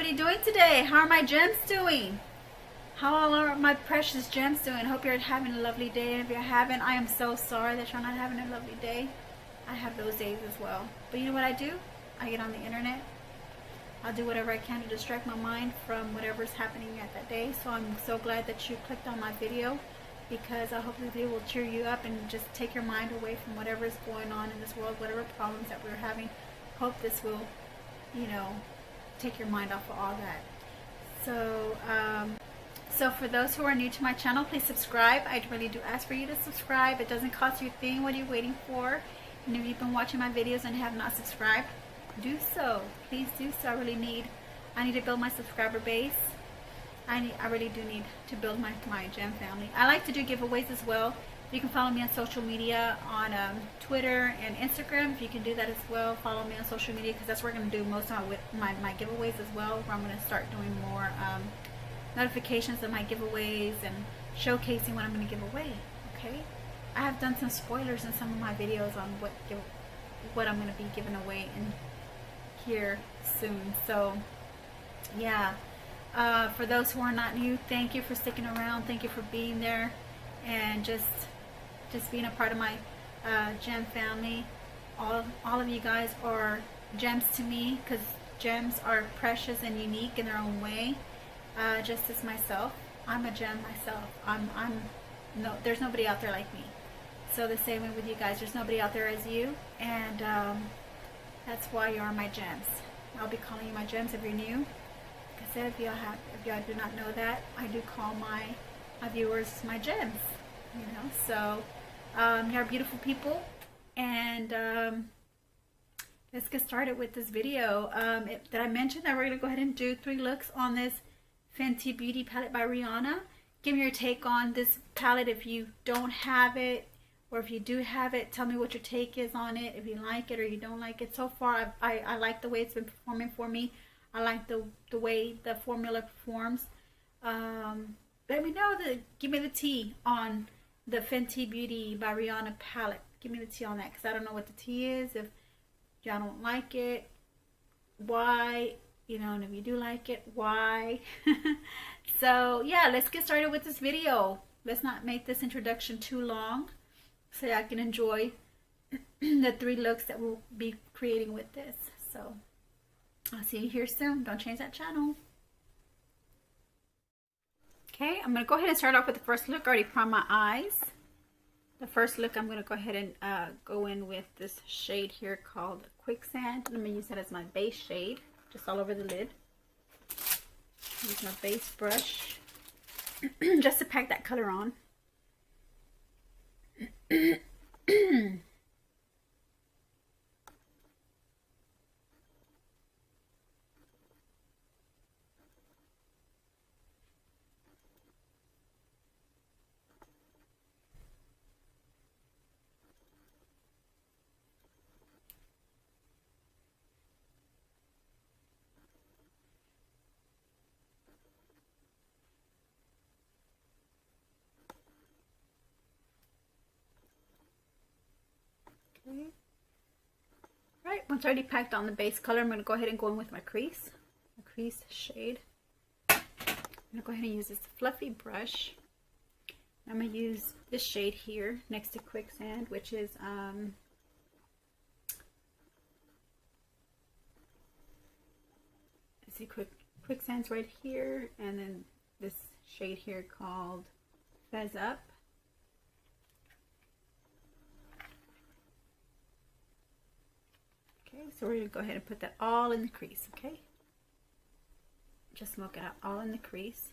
everybody doing today? How are my gems doing? How are my precious gems doing? Hope you're having a lovely day. And if you're having, I am so sorry that you're not having a lovely day. I have those days as well. But you know what I do? I get on the internet. I'll do whatever I can to distract my mind from whatever's happening at that day. So I'm so glad that you clicked on my video, because I hope the video will cheer you up and just take your mind away from whatever is going on in this world, whatever problems that we're having. Hope this will, you know, take your mind off of all that. So for those who are new to my channel, please subscribe. I really do ask for you to subscribe. It doesn't cost you a thing. What are you waiting for? And if you've been watching my videos and have not subscribed, do so. Please do so. I need to build my subscriber base. I really do need to build my gem family. I like to do giveaways as well. You can follow me on social media on Twitter and Instagram. If you can do that as well, follow me on social media, because that's where I'm going to do most of my giveaways as well, where I'm going to start doing more notifications of my giveaways and showcasing what I'm going to give away. Okay, I have done some spoilers in some of my videos on what I'm going to be giving away in here soon. So yeah, for those who are not new, thank you for sticking around. Thank you for being there and just being a part of my gem family. All of you guys are gems to me, because gems are precious and unique in their own way. Just as myself, I'm a gem myself. There's nobody out there like me. So the same way with you guys, there's nobody out there as you, and that's why you are my gems. I'll be calling you my gems if you're new. Like I said, if y'all do not know that, I do call my viewers my gems. You know, so you're beautiful people, and let's get started with this video. Did I mention that we're gonna go ahead and do 3 looks on this Fenty Beauty palette by Rihanna? Give me your take on this palette. If you don't have it, or if you do have it, tell me what your take is on it, if you like it or you don't like it. So far, I like the way it's been performing for me. I like the way the formula performs. Let me know, give me the tea on the Fenty Beauty by Rihanna palette. Give me the tea on that, because I don't know what the tea is. If y'all don't like it, why? You know, and if you do like it, why? So yeah, let's get started with this video. Let's not make this introduction too long, so I can enjoy the 3 looks that we'll be creating with this. So I'll see you here soon. Don't change that channel. Okay, I'm going to go ahead and start off with the first look. I already primed my eyes. The first look, I'm going to go ahead and go in with this shade here called Quicksand. I'm going to use that as my base shade, just all over the lid. Use my base brush just to pack that color on. Okay. Right, once I already packed on the base color, I'm going to go ahead and go in with my crease shade. I'm going to go ahead and use this fluffy brush. I'm going to use this shade here next to Quicksand, which is see, Quicksand's right here, and then this shade here called Fez Up. Okay, so we're going to go ahead and put that all in the crease, okay? Just smoke it out all in the crease.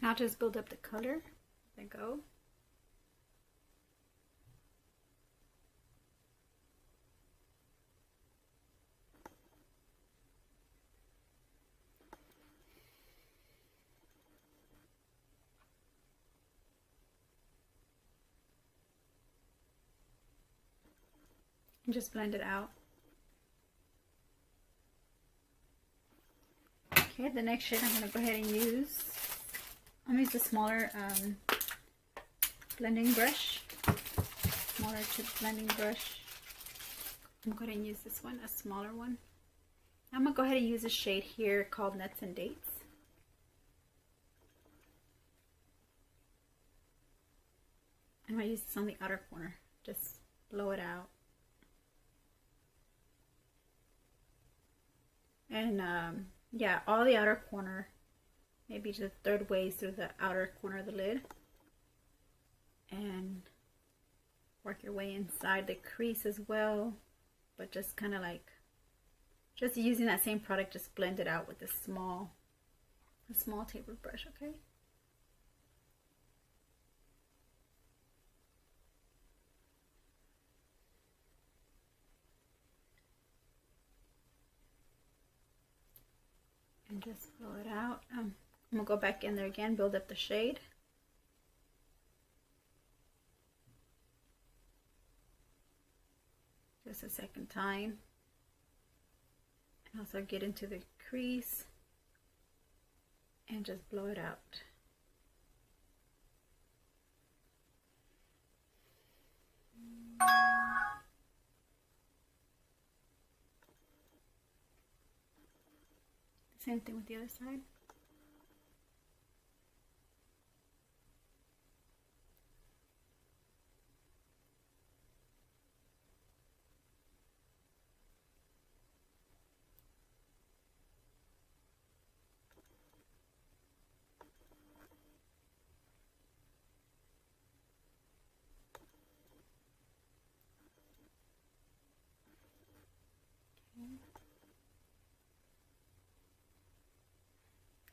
And I'll just build up the color. There we go. And just blend it out. Okay, the next shade I'm going to go ahead and use. I'm going to use the smaller blending brush. Smaller tip blending brush. I'm going to use this one, a smaller one. I'm going to go ahead and use a shade here called Nuts and Dates. I'm going to use this on the outer corner. Just blow it out. And yeah, all the outer corner, maybe just a third way through the outer corner of the lid. And work your way inside the crease as well. But just kind of like, just using that same product, just blend it out with a small tapered brush, okay? And just blow it out. I'm gonna go back in there again, build up the shade. Just a second time. And also get into the crease and just blow it out. Same thing with the other side.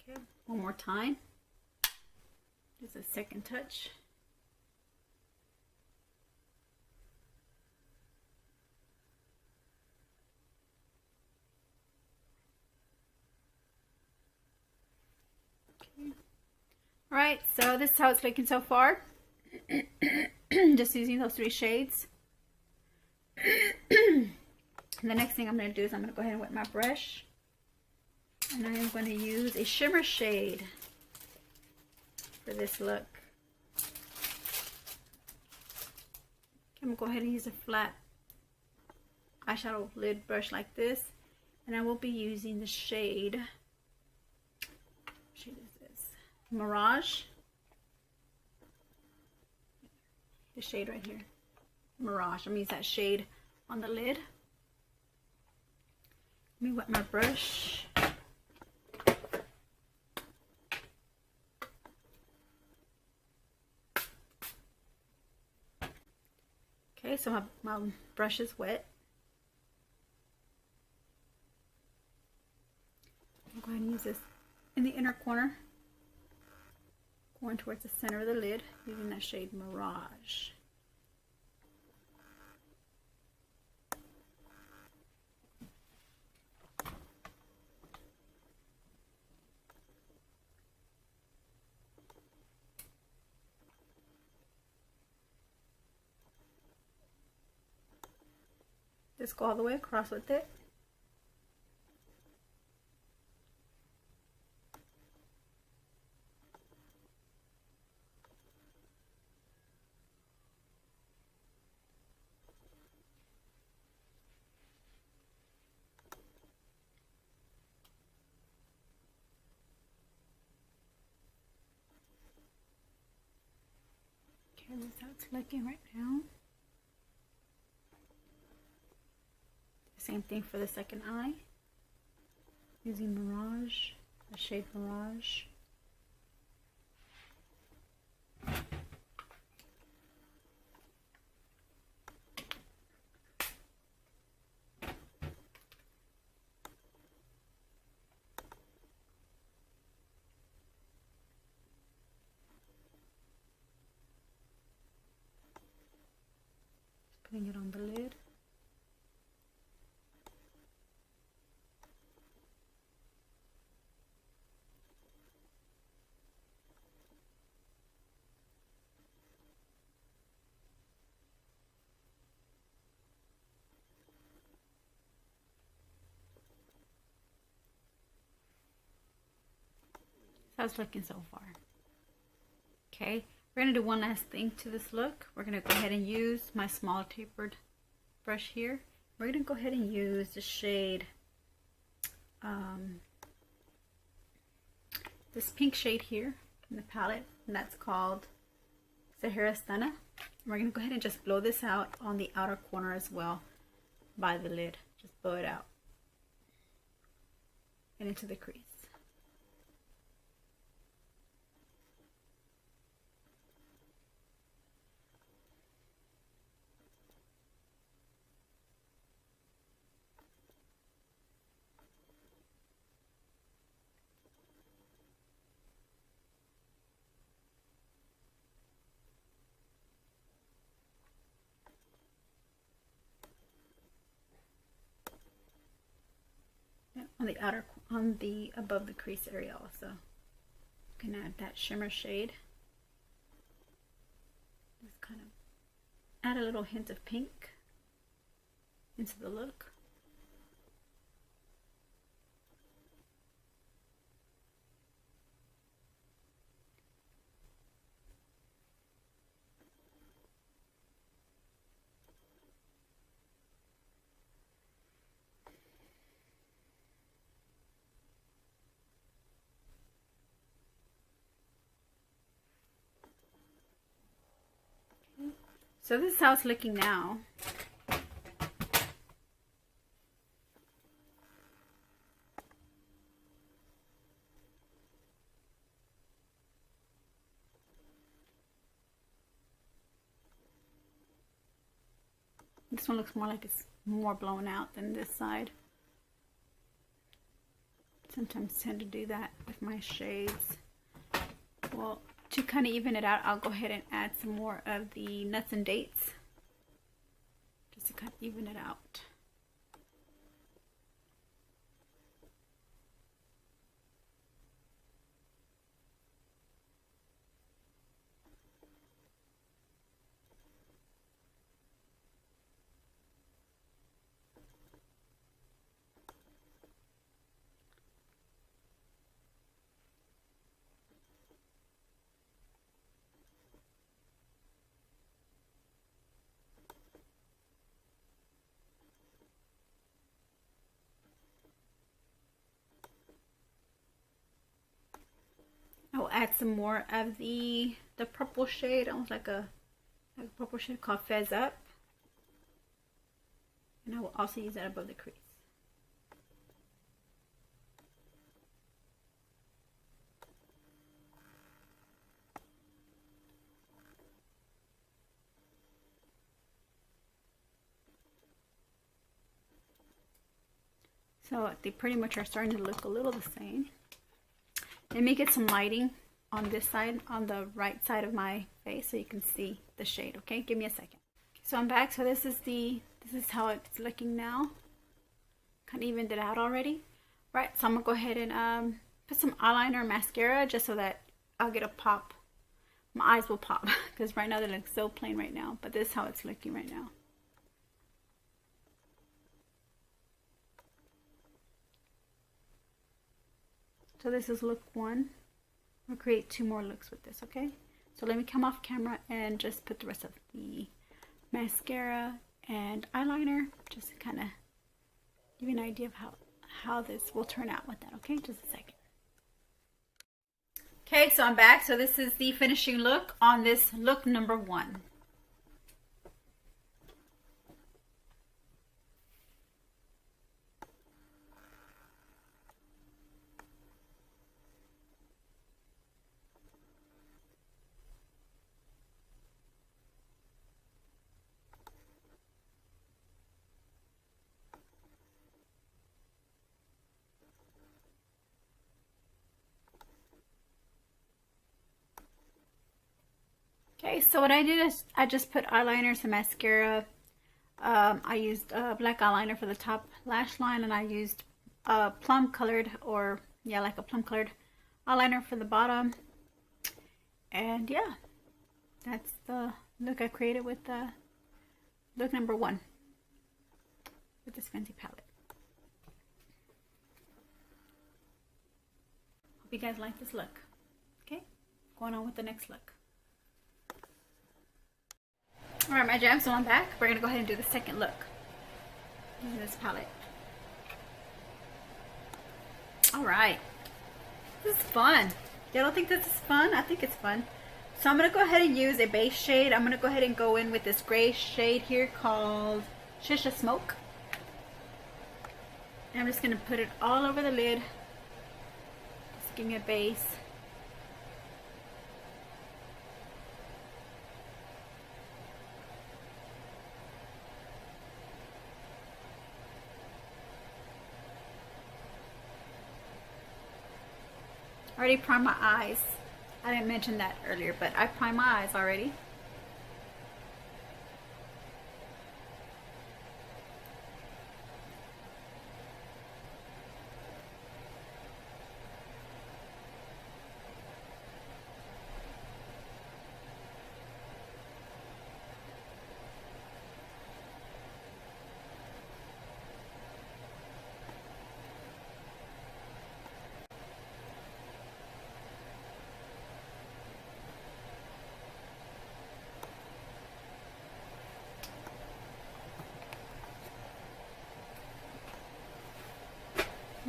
Okay, one more time. Just a second touch. Okay. All right, so this is how it's looking so far. Just using those 3 shades. And the next thing I'm going to do is I'm going to go ahead and wet my brush. And I am going to use a shimmer shade for this look. I'm going to go ahead and use a flat eyeshadow lid brush like this. And I will be using the shade, what shade is this? Mirage. The shade right here. Mirage. I'm going to use that shade on the lid. Let me wet my brush. Okay, so my brush is wet. I'll go ahead and use this in the inner corner, going towards the center of the lid, using that shade Mirage. Just go all the way across with it. Okay, that's how it's looking right now. Same thing for the second eye. Using Mirage, the shade Mirage. Putting it on the lid. How's it looking so far? Okay, we're going to do one last thing to this look. We're going to go ahead and use my small tapered brush here. We're going to go ahead and use the shade, this pink shade here in the palette, and that's called Sahara Stunna. We're going to go ahead and just blow this out on the outer corner as well by the lid. Just blow it out and into the crease. On the outer, on the above the crease area also. You can add that shimmer shade. Just kind of add a little hint of pink into the look. So this is how it's looking now. This one looks more like it's more blown out than this side. Sometimes tend to do that with my shades. Well, to kind of even it out, I'll go ahead and add some more of the nuts and dates, just to kind of even it out. I'll add some more of the purple shade, almost like a purple shade called Fez Up. And I will also use that above the crease. So they pretty much are starting to look a little the same. Let me get some lighting on this side, on the right side of my face, so you can see the shade. Okay, give me a second. So I'm back. So this is how it's looking now. Kind of evened it out already. Right. So I'm gonna go ahead and put some eyeliner and mascara just so that I'll get a pop. My eyes will pop because right now they look so plain right now. But this is how it's looking right now. So this is look one. We'll create 2 more looks with this, okay? So let me come off camera and just put the rest of the mascara and eyeliner, just to kind of give you an idea of how this will turn out with that, okay? Just a second. Okay, so I'm back. So this is the finishing look on this look number 1. Okay, so what I did is I just put eyeliner, some mascara, I used black eyeliner for the top lash line, and I used plum colored, or yeah, like a plum colored eyeliner for the bottom. And yeah, that's the look I created with look number 1 with this Fenty palette. Hope you guys like this look. Okay, going on with the next look. Alright, my jam, so I'm back. We're going to go ahead and do the second look using this palette. Alright. This is fun. Y'all don't think this is fun? I think it's fun. So I'm going to go ahead and use a base shade. I'm going to go ahead and go in with this gray shade here called Shisha Smoke. And I'm just going to put it all over the lid. Just give me a base. I already primed my eyes. I didn't mention that earlier, but I primed my eyes already.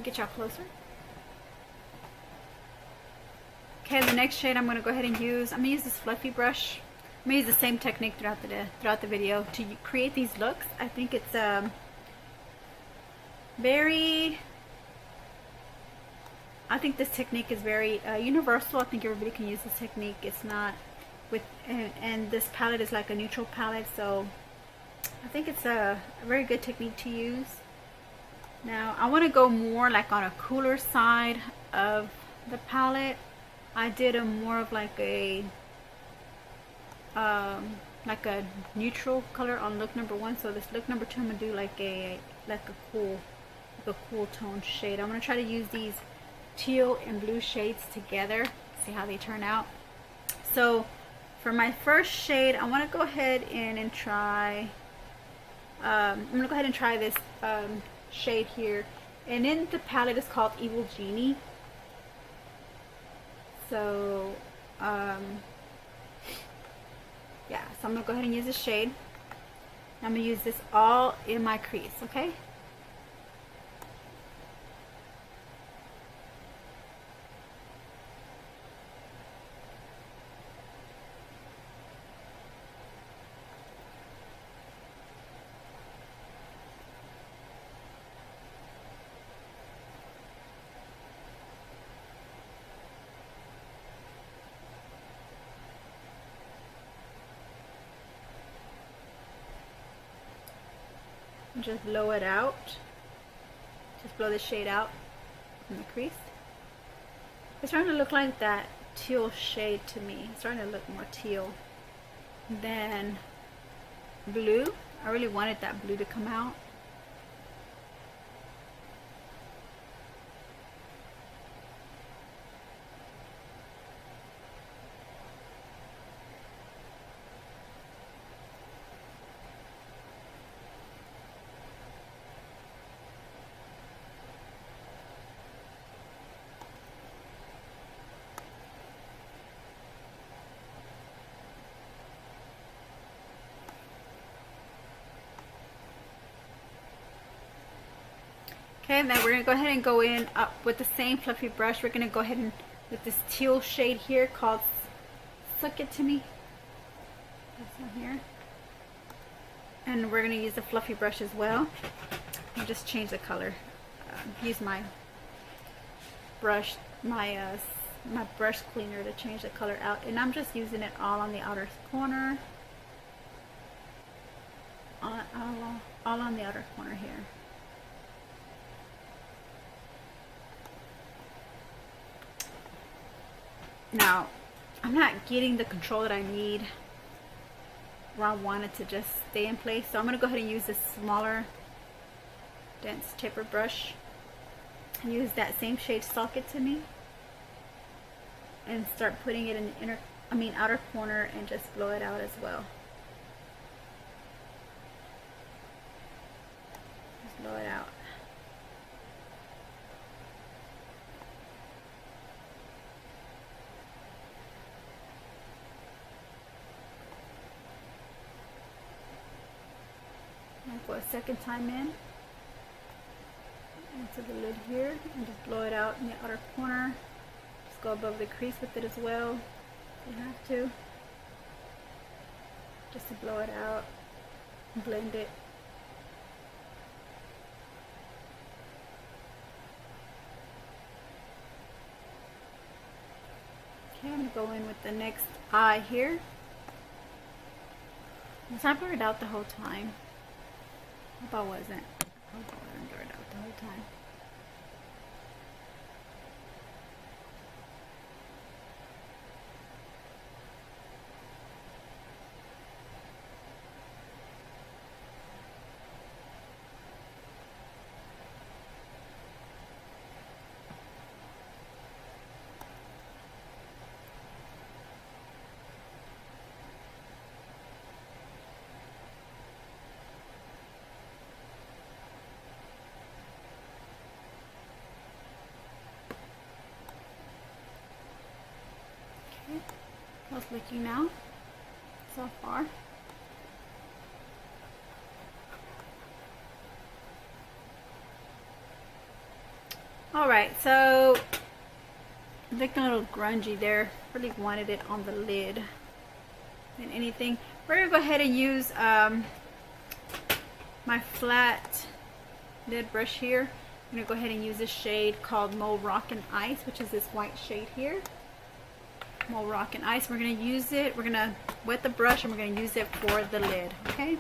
Get y'all closer. Okay, the next shade I'm going to go ahead and use, I'm going to use this fluffy brush. I'm going to use the same technique throughout the video to create these looks. I think it's I think this technique is very universal. I think everybody can use this technique. It's not with, and this palette is like a neutral palette, so I think it's a very good technique to use. Now I want to go more like on a cooler side of the palette. I did a more of like a neutral color on look number 1. So this look number 2, I'm gonna do like a cool tone shade. I'm gonna try to use these teal and blue shades together. See how they turn out. So for my first shade, I want to go ahead and try. I'm gonna go ahead and try this shade here, and in the palette is called Evil Genie. So yeah, so I'm gonna go ahead and use this shade. I'm gonna use this all in my crease, okay? Just blow it out. Just blow the shade out from the crease. It's starting to look like that teal shade to me. It's starting to look more teal than blue. I really wanted that blue to come out. Okay, and then we're going to go ahead and go in up with the same fluffy brush. We're going to go ahead and with this teal shade here called Suck It To Me. This one here. And we're going to use the fluffy brush as well. And just change the color. Use my brush, my brush cleaner to change the color out. And I'm just using it all on the outer corner. All on the outer corner here. Now, I'm not getting the control that I need where I want it to just stay in place. So I'm going to go ahead and use this smaller dense taper brush and use that same shade Socket to me and start putting it in the outer corner and just blow it out as well. Just blow it out. I'll go a second time in into the lid here and just blow it out in the outer corner. Just go above the crease with it as well if you have to, just to blow it out and blend it. Okay, I'm going to go in with the next eye here. So I blurred it out the whole time. Hope I wasn't. Hope I wasn't blurred out the whole time. How's it looking now so far? Alright, so looking a little grungy there. Really wanted it on the lid than anything. We're going to go ahead and use my flat lid brush here. I'm going to go ahead and use this shade called Moroccan Ice, which is this white shade here. Moroccan Ice. We're going to use it. We're going to wet the brush and we're going to use it for the lid. Okay.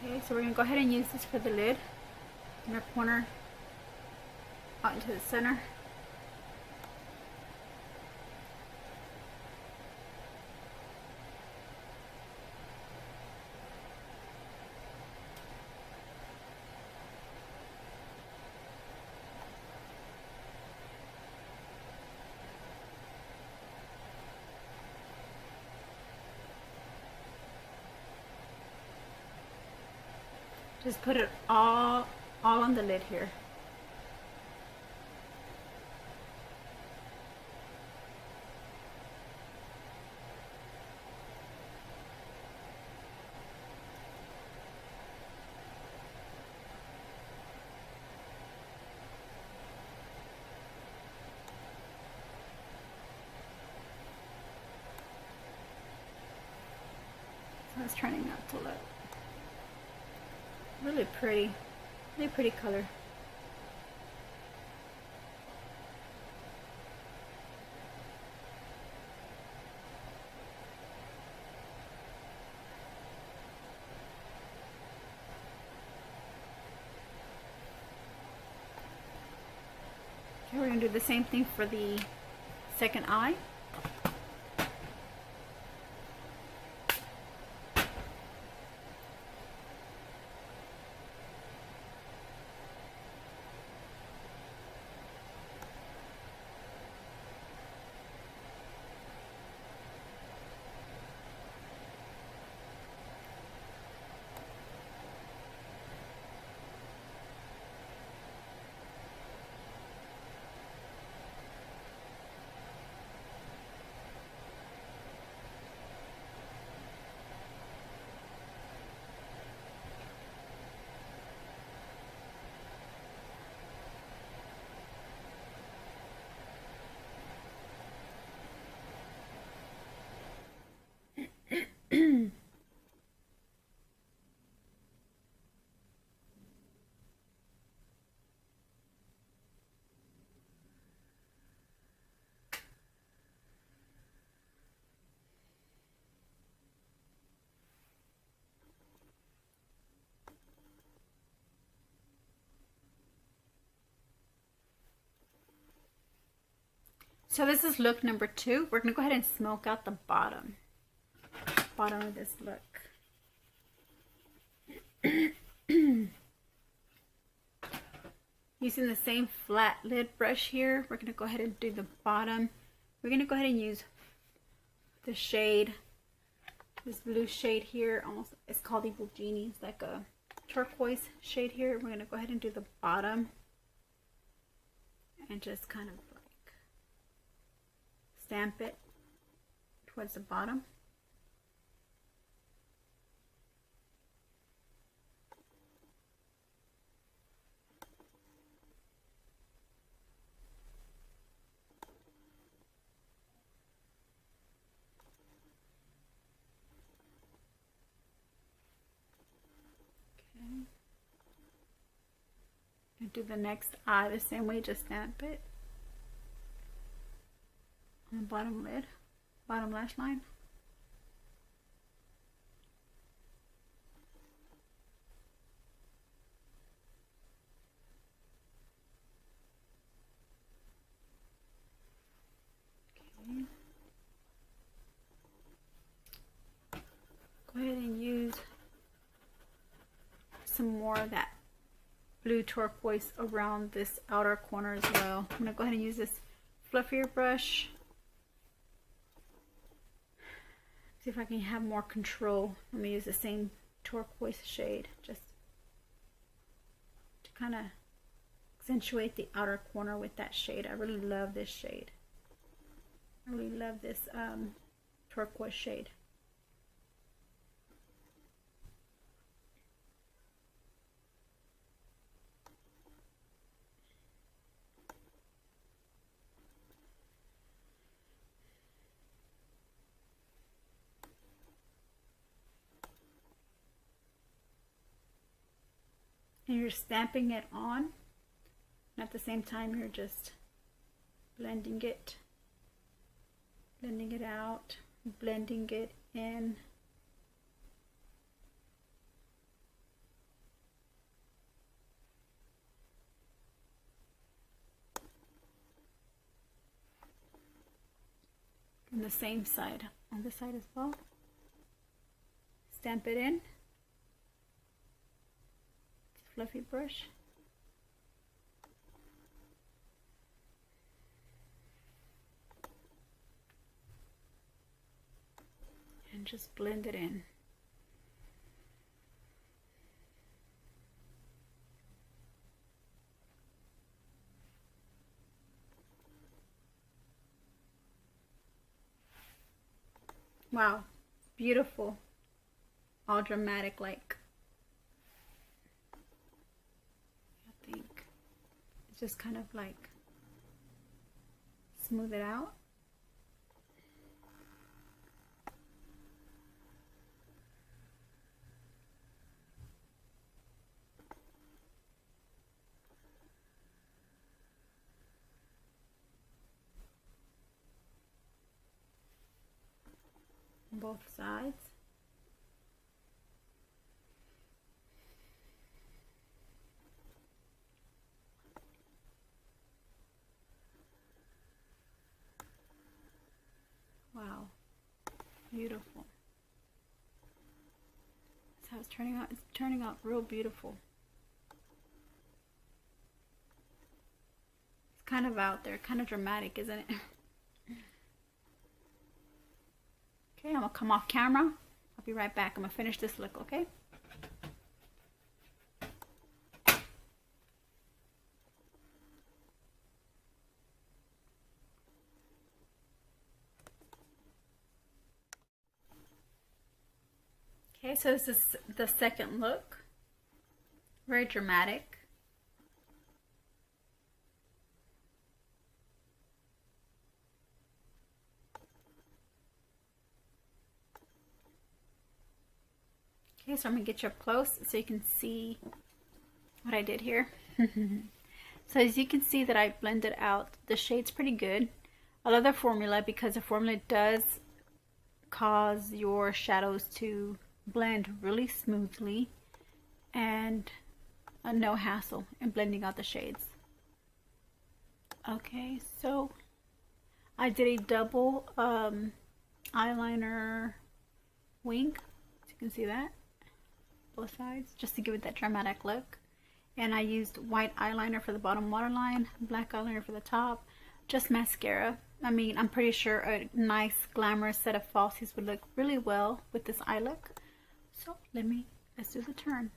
Okay, so we're going to go ahead and use this for the lid. Inner corner out into the center. Just put it all on the lid here. So it's turning out to look really pretty color. Okay, we're going to do the same thing for the second eye. So this is look number 2. We're going to go ahead and smoke out the bottom of this look. Using the same flat lid brush here, we're going to go ahead and do the bottom. We're going to go ahead and use the shade, this blue shade here. Almost, it's called Evil Genie. It's like a turquoise shade here. We're going to go ahead and do the bottom and just kind of like stamp it towards the bottom. And do the next eye the same way, just stamp it on the bottom lid, bottom lash line. Okay. Go ahead and use some more of that blue turquoise around this outer corner as well. I'm going to go ahead and use this fluffier brush. See if I can have more control. I'm going to use the same turquoise shade just to kind of accentuate the outer corner with that shade. I really love this shade. I really love this turquoise shade. And you're stamping it on, and at the same time you're just blending it out, blending it in. On the same side, on this side as well. Stamp it in. Fluffy brush. And just blend it in. Wow, beautiful. All dramatic like. Just kind of like smooth it out. Both sides. Wow, beautiful. That's how it's turning out. It's turning out real beautiful. It's kind of out there, kind of dramatic, isn't it? Okay, I'm gonna come off camera. I'll be right back. I'm gonna finish this look, okay? Okay, so this is the second look. Very dramatic. Okay, so I'm going to get you up close so you can see what I did here. So as you can see that I blended out the shades pretty good. I love the formula because the formula does cause your shadows to blend really smoothly and no hassle in blending out the shades. Okay, so I did a double eyeliner wing, so you can see that, both sides, just to give it that dramatic look. And I used white eyeliner for the bottom waterline, black eyeliner for the top, just mascara. I mean, I'm pretty sure a nice glamorous set of falsies would look really well with this eye look. So let's do the turn.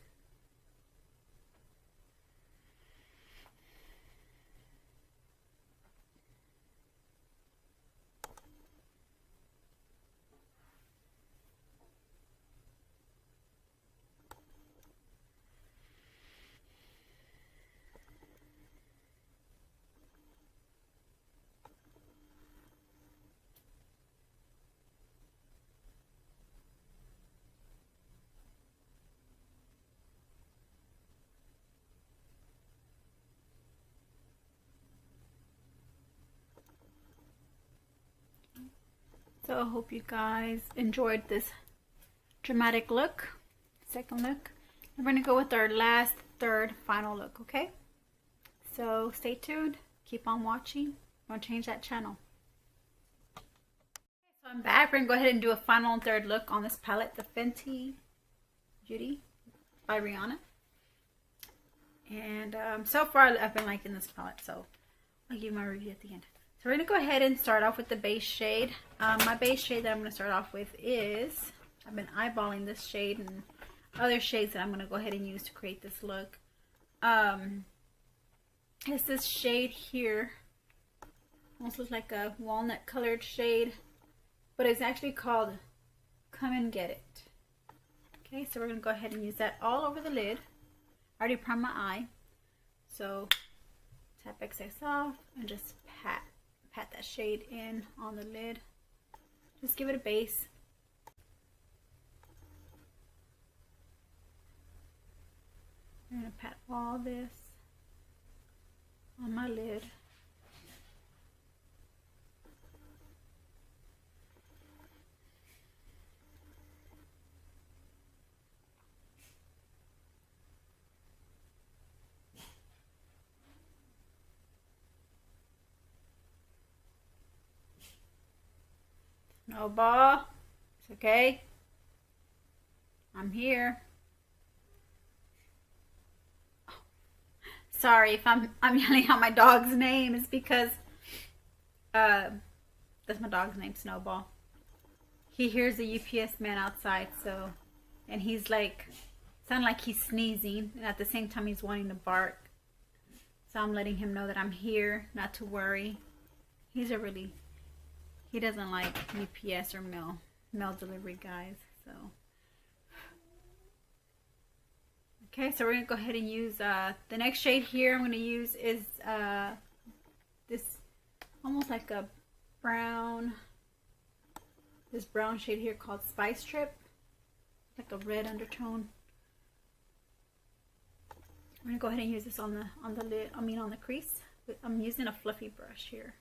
So I hope you guys enjoyed this dramatic look, second look. We're going to go with our last, third, final look, okay? So stay tuned, keep on watching, don't change that channel. So I'm back. We're going to go ahead and do a final and third look on this palette, the Fenty Beauty by Rihanna. And so far I've been liking this palette, so I'll give you my review at the end. So we're going to go ahead and start off with the base shade. My base shade that I'm going to start off with is, I've been eyeballing this shade and other shades that I'm going to go ahead and use to create this look. It's this shade here. Almost looks like a walnut colored shade, but it's actually called Come and Get It. Okay, so we're going to go ahead and use that all over the lid. I already primed my eye. So tap excess off and just pat that shade in on the lid. Just give it a base. I'm going to pat all this on my lid. No ball. It's okay. I'm here. Oh. Sorry if I'm yelling out my dog's name. It's because that's my dog's name, Snowball. He hears the UPS man outside, so, and he's like, sound like he's sneezing, and at the same time he's wanting to bark. So I'm letting him know that I'm here, not to worry. He doesn't like UPS or mail delivery guys, so. Okay, so we're going to go ahead and use, the next shade here I'm going to use is this almost like a brown, this brown shade here called Spice Trip, like a red undertone. I'm going to go ahead and use this on the lid, on the crease. I'm using a fluffy brush here.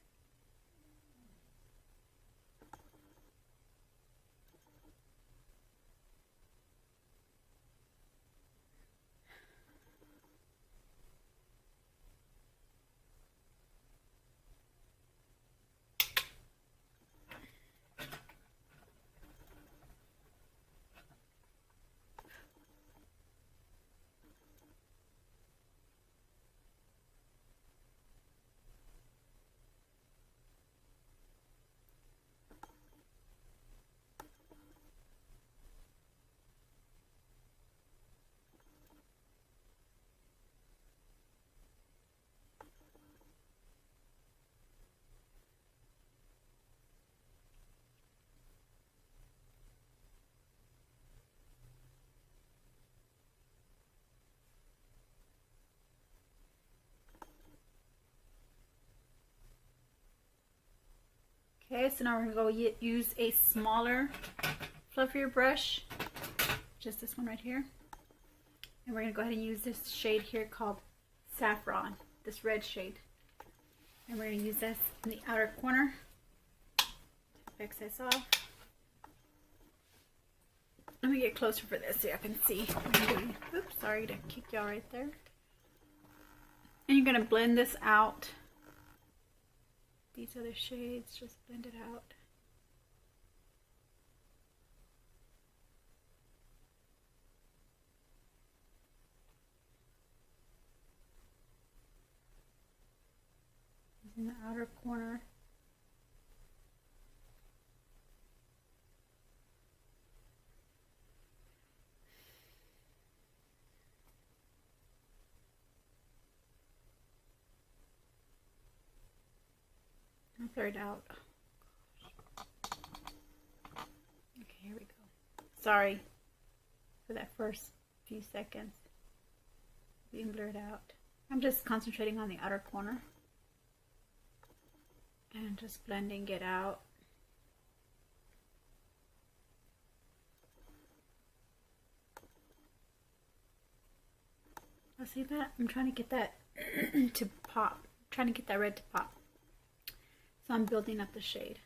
Okay, so now we're going to go use a smaller, fluffier brush, just this one right here. And we're going to go ahead and use this shade here called Saffron, this red shade. And we're going to use this in the outer corner. Excess off. Let me get closer for this so I can see. Oops, sorry to kick y'all right there. And you're going to blend this out these other shades, just blend it out. In the outer corner. I'll blur it out. Okay, here we go. Sorry for that first few seconds being blurred out. I'm just concentrating on the outer corner and just blending it out. See that? I'm trying to get that to pop. I'm trying to get that red to pop. So I'm building up the shade.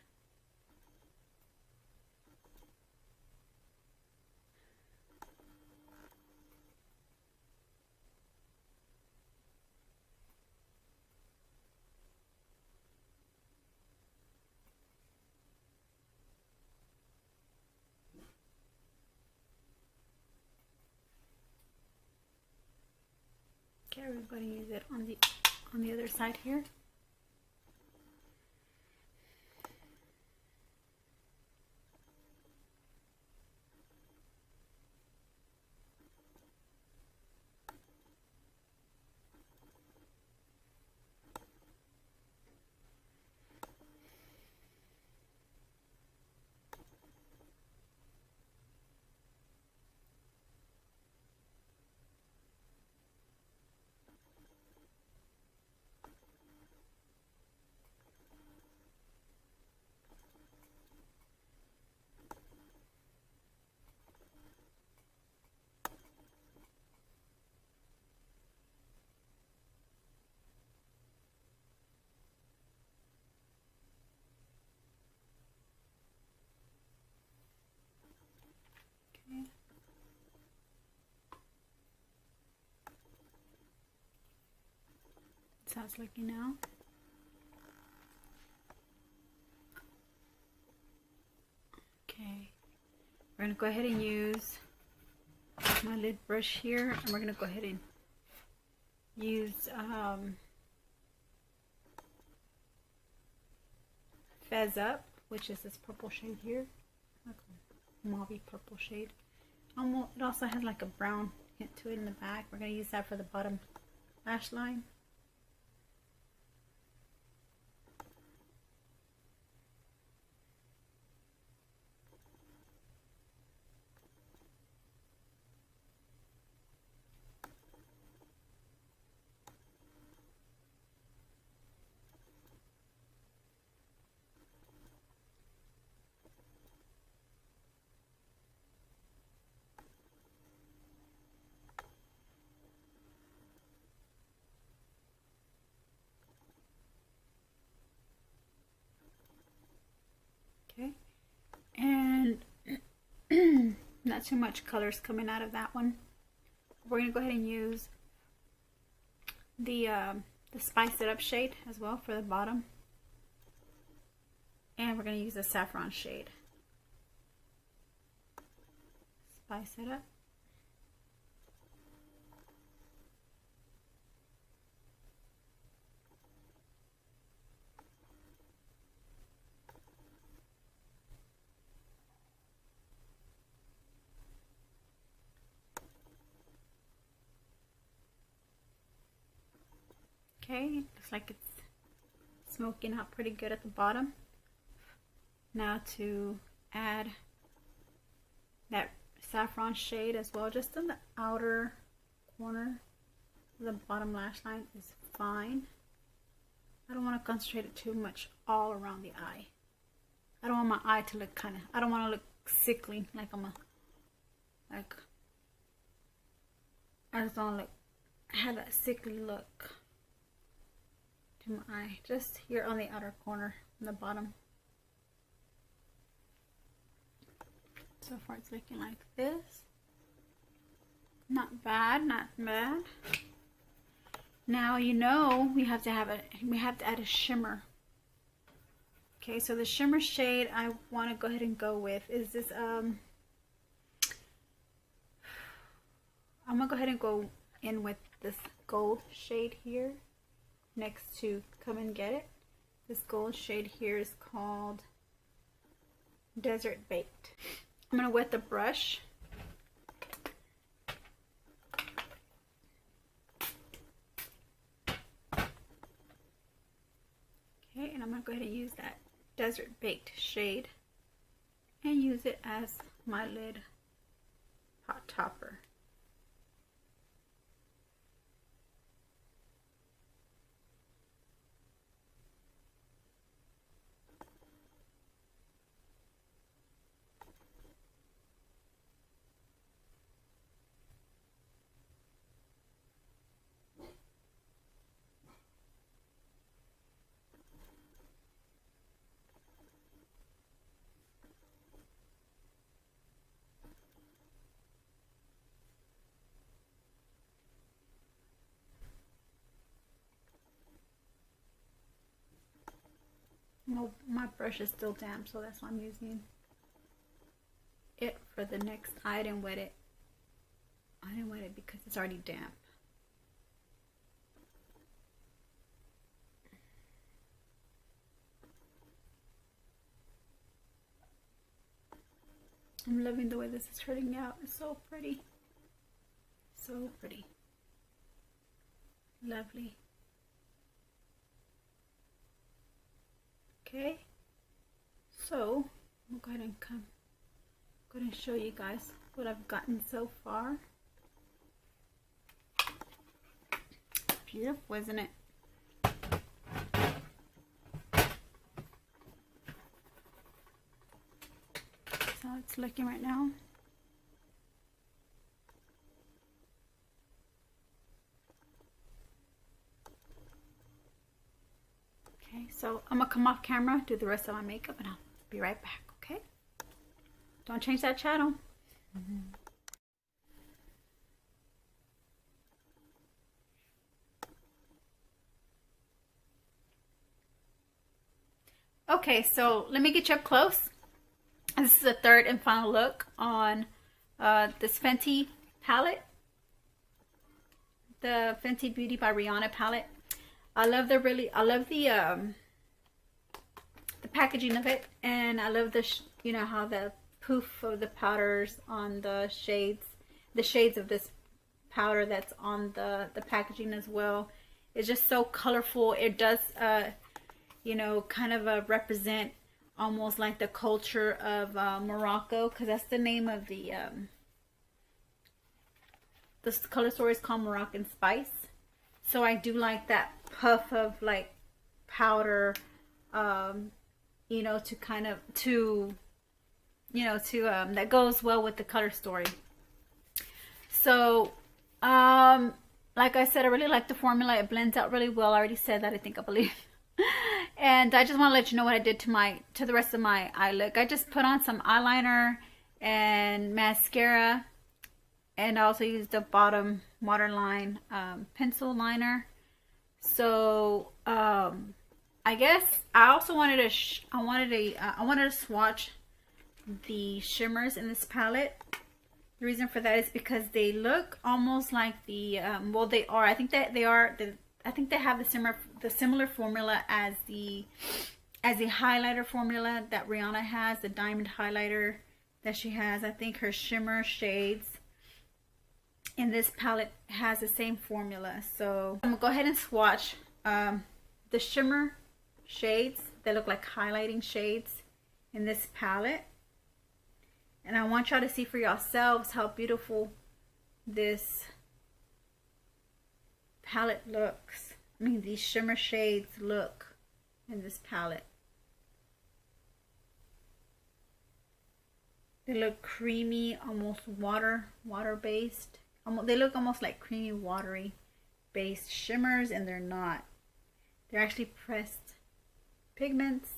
Okay, we're going to use it on the other side here. That's how it's looking now. Okay, we're going to go ahead and use my lid brush here, and we're going to go ahead and use Fez Up, which is this purple shade here, like a mauve purple shade. It also has like a brown hint to it in the back. We're going to use that for the bottom lash line. Okay, and not too much colors coming out of that one. We're going to go ahead and use the Spice It Up shade as well for the bottom, and we're going to use the Saffron shade. Spice It Up. Okay, looks like it's smoking out pretty good at the bottom. Now to add that saffron shade as well, just in the outer corner. The bottom lash line is fine. I don't want to concentrate it too much all around the eye. I don't want my eye to look I don't want to look sickly, like I just don't have that sickly look to my eye. Just here on the outer corner, on the bottom. So far it's looking like this. Not bad, not bad. Now we have to add a shimmer Okay, so the shimmer shade I want to go ahead and go with is this, I'm going to go ahead and go in with this gold shade here next to Come and Get It. This gold shade here is called Desert Baked. I'm going to wet the brush. Okay, and I'm going to go ahead and use that Desert Baked shade and use it as my lid pot topper. Well, my brush is still damp, so that's why I'm using it for the next. I didn't wet it because it's already damp. I'm loving the way this is turning out. It's so pretty. So pretty. Lovely. Okay, so I'm going to go ahead and show you guys what I've gotten so far. Beautiful, isn't it? That's how it's looking right now. Okay, so I'm gonna come off camera, do the rest of my makeup, and I'll be right back, okay? Don't change that channel. Okay, so let me get you up close. This is the third and final look on this Fenty palette. The Fenty Beauty by Rihanna palette. I love the packaging of it, and I love the you know how the poof of the powders on the shades of this powder that's on the packaging as well. It's just so colorful. It does you know, kind of represent almost like the culture of Morocco, because that's the name of the this color story is called Moroccan Spice. So I do like that puff of like powder, you know, to kind of that goes well with the color story. So like I said, I really like the formula. It blends out really well. I already said that, I believe. And I just want to let you know what I did to the rest of my eye look. I just put on some eyeliner and mascara, and I also used the bottom waterline pencil liner. So I guess I also wanted to swatch the shimmers in this palette. The reason for that is because they look almost like the well, they are. I think that they are. I think they have the similar formula as the highlighter formula that Rihanna has, the diamond highlighter that she has. I think her shimmer shades in this palette has the same formula. So I'm gonna go ahead and swatch the shimmer shades that look like highlighting shades in this palette, and I want y'all to see for yourselves how beautiful this palette looks. I mean, these shimmer shades look in this palette. They look creamy, almost water based. They look almost like creamy, watery based shimmers, and they're not. They're actually pressed pigments.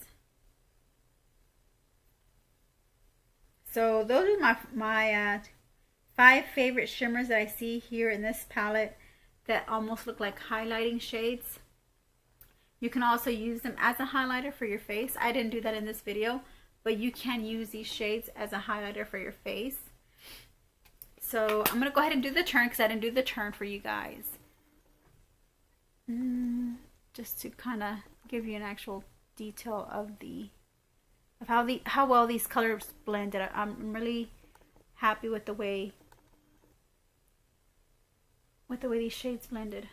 So those are my 5 favorite shimmers that I see here in this palette that almost look like highlighting shades. You can also use them as a highlighter for your face. I didn't do that in this video, but you can use these shades as a highlighter for your face. So I'm going to go ahead and do the turn because I didn't do the turn for you guys. Just to kind of give you an actual detail of how well these colors blended. I'm really happy with the way these shades blended.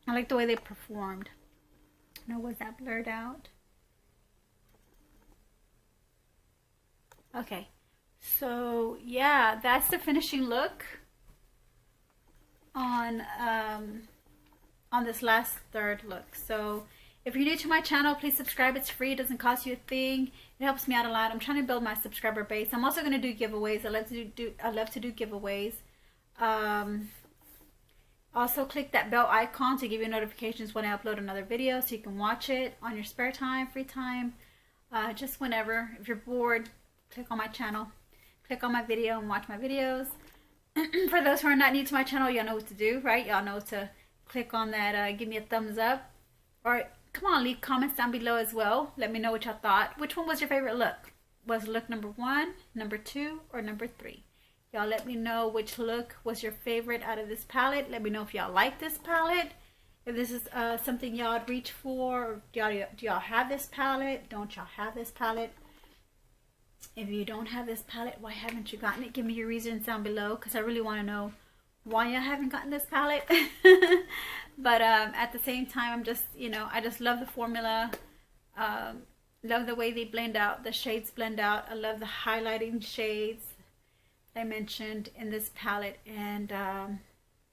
I like the way they performed. No, was that blurred out? Okay, so yeah, that's the finishing look on this last third look. So if you're new to my channel, please subscribe. It's free. It doesn't cost you a thing. It helps me out a lot. I'm trying to build my subscriber base. I'm also going to do giveaways. I love to do giveaways. Also click that bell icon to give you notifications when I upload another video, so you can watch it on your spare time, free time, just whenever. If you're bored, click on my channel, click on my video and watch my videos. For those who are not new to my channel, y'all know what to do, right? Y'all know to click on that, give me a thumbs up, or come on, leave comments down below as well. Let me know what y'all thought. Which one was your favorite look? Was look number 1, number 2, or number 3? Y'all let me know which look was your favorite out of this palette. Let me know if y'all like this palette. If this is something y'all would reach for. Do y'all have this palette? Don't y'all have this palette? If you don't have this palette, why haven't you gotten it? Give me your reasons down below, because I really want to know why y'all haven't gotten this palette. But at the same time, I'm just, I just love the formula. Love the way they blend out, the shades blend out. I love the highlighting shades I mentioned in this palette. And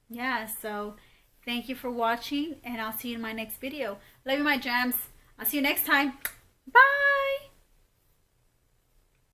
yeah, so thank you for watching, and I'll see you in my next video. Love you, my gems. I'll see you next time. Bye.